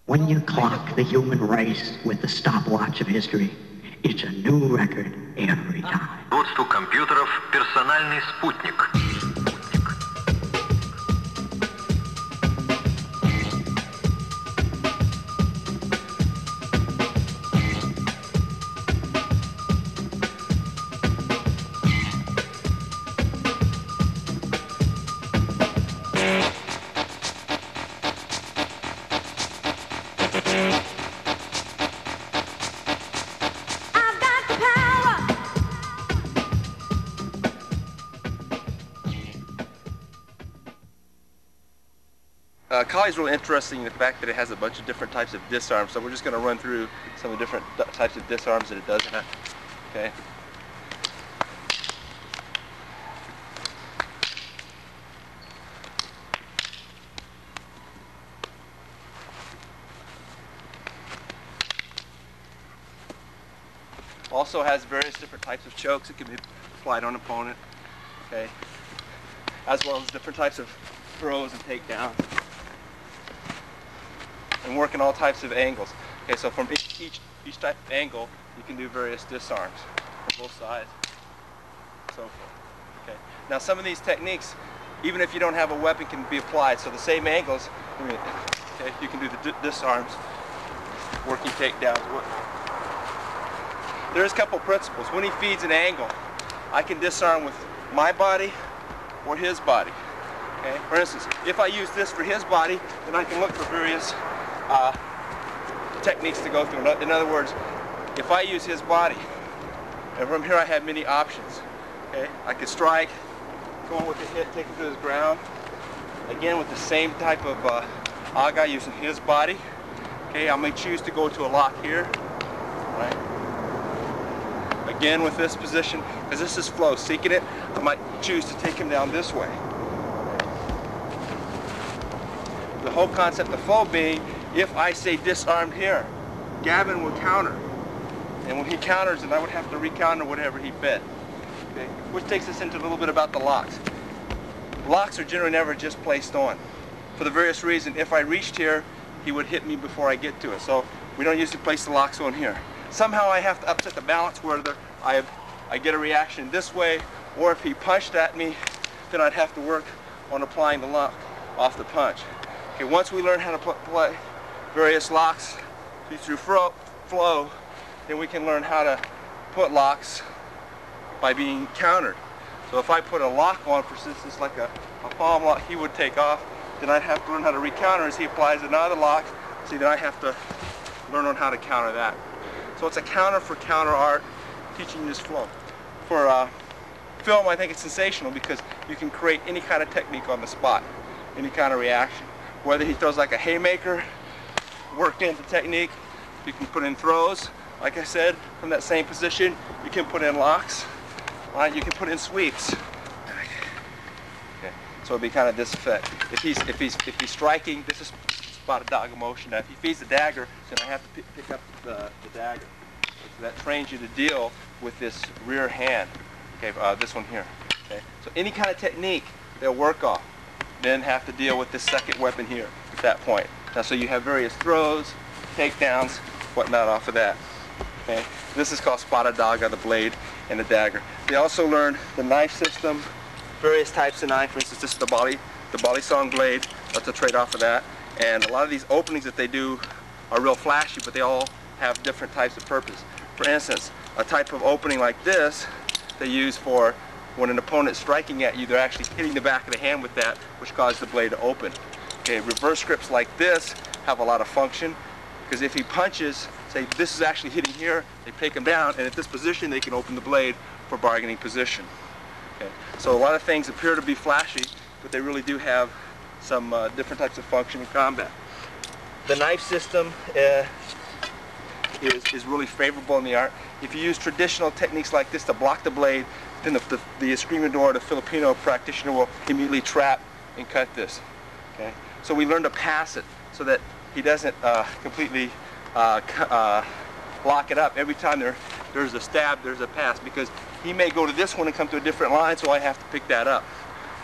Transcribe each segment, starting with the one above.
When you clock the human race with the stopwatch of history, it's a new record every time. Руководству компьютеров персональный спутник. Kali is really interesting in the fact that it has a bunch of different types of disarms, so we're just going to run through some of the different types of disarms that it does have. Okay. Also has various different types of chokes that can be applied on an opponent, okay, as well as different types of throws and takedowns, and work in all types of angles. Okay, so from each type of angle, you can do various disarms from both sides, so forth. Okay. Now some of these techniques, even if you don't have a weapon, can be applied. So the same angles, okay, you can do the disarms, working takedowns. There's a couple principles. When he feeds an angle, I can disarm with my body or his body. Okay? For instance, if I use this for his body, then I can look for various techniques to go through. In other words, if I use his body, and from here I have many options. Okay? I could strike, go in with the hit, take him to his ground. Again, with the same type of aga using his body. Okay, I may choose to go to a lock here. Right? Again with this position, because this is flow, seeking it, I might choose to take him down this way. The whole concept of flow being, if I say disarmed here, Gavin will counter. And when he counters, then I would have to recounter whatever he fed. Okay? Which takes us into a little bit about the locks. Locks are generally never just placed on. For the various reason, if I reached here, he would hit me before I get to it. So we don't usually place the locks on here. Somehow I have to upset the balance where I get a reaction this way, or if he punched at me, then I'd have to work on applying the lock off the punch. Okay, once we learn how to play various locks through flow, then we can learn how to put locks by being countered. So if I put a lock on, for instance, like a palm lock, he would take off, then I'd have to learn how to recounter as he applies another lock. See, then I have to learn on how to counter that. So it's a counter for counter art, teaching this flow. For film, I think it's sensational because you can create any kind of technique on the spot, any kind of reaction. Whether he throws like a haymaker, work into technique, you can put in throws, like I said, from that same position. You can put in locks, you can put in sweeps. Okay. So it'll be kind of this effect. If he's striking, this is about a dagger motion. Now if he feeds the dagger, then I have to pick up the dagger. So that trains you to deal with this rear hand. Okay, this one here. Okay, so any kind of technique they'll work off. Then have to deal with this second weapon here at that point. Now, so you have various throws, takedowns, whatnot off of that. Okay, this is called spada daga, the blade and the dagger. They also learn the knife system, various types of knife. For instance, this is the bali song blade. That's a trade off of that. And a lot of these openings that they do are real flashy, but they all have different types of purpose. For instance, a type of opening like this they use for when an opponent's striking at you, they're actually hitting the back of the hand with that, which causes the blade to open. Okay, reverse grips like this have a lot of function, because if he punches, say this is actually hitting here, they take him down, and at this position they can open the blade for bargaining position. Okay, so a lot of things appear to be flashy, but they really do have some different types of function in combat. The knife system is really favorable in the art. If you use traditional techniques like this to block the blade, then the escrimador, the Filipino practitioner, will immediately trap and cut this. Okay, so we learn to pass it so that he doesn't completely lock it up. Every time there's a stab, there's a pass, because he may go to this one and come to a different line, so I have to pick that up.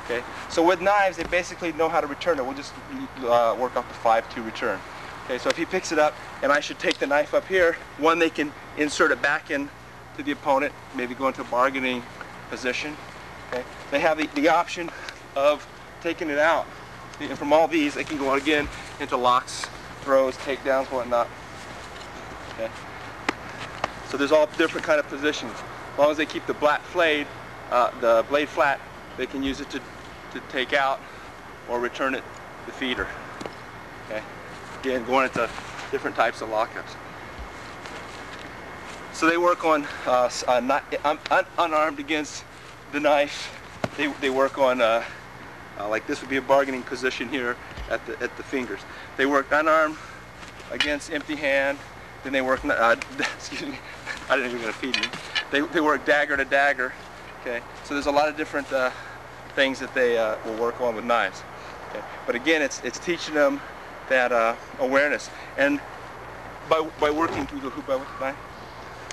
Okay, so with knives, they basically know how to return it. We'll just work off the 5-2 return. Okay, so if he picks it up and I should take the knife up here, one, they can insert it back in to the opponent, maybe go into a bargaining position. Okay, they have the option of taking it out. And from all these, they can go again into locks, throws, takedowns, whatnot. Okay, so there's all different kind of positions. As long as they keep the blade flat, they can use it to take out or return it to the feeder. Okay, again, going into different types of lockups. So they work on unarmed against the knife. They work on like this would be a bargaining position here at the fingers. They work unarmed against empty hand. Then they work excuse me, I didn't even gonna feed me. They work dagger to dagger. Okay, so there's a lot of different things that they will work on with knives. Okay, but again, it's teaching them that awareness, and by working through the hubad with the knife.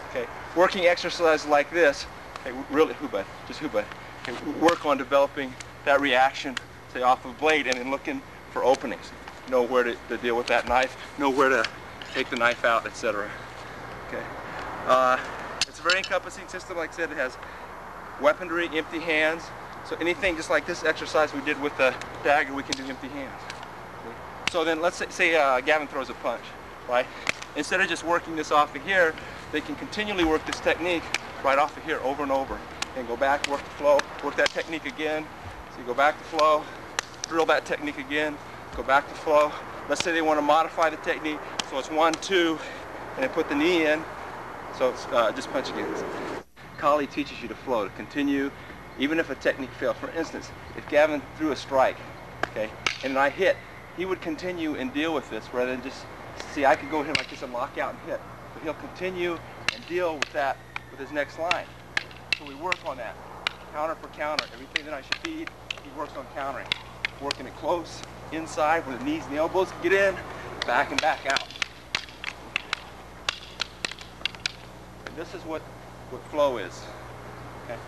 Okay, working exercises like this, okay, really hubad, just hubad, okay, work on developing that reaction, say off of blade, and then looking for openings. Know where to deal with that knife, know where to take the knife out, etc. Okay, it's a very encompassing system. Like I said, it has weaponry, empty hands. So anything just like this exercise we did with the dagger, we can do empty hands. Okay. So then let's say Gavin throws a punch, right? Instead of just working this off of here, they can continually work this technique right off of here over and over. And go back, work the flow, work that technique again. So you go back to flow, drill that technique again, go back to flow. Let's say they want to modify the technique, so it's 1, 2, and they put the knee in. So it's just punch again. Kali teaches you to flow, to continue, even if a technique fails. For instance, if Gavin threw a strike, okay, and I hit, he would continue and deal with this rather than just, see, I could go hit like this and lock out and hit. But he'll continue and deal with that with his next line. So we work on that, counter for counter. Everything that I should feed, he works on countering. Working it close, inside, where the knees and the elbows can get in, back and back out. And this is what flow is. Okay?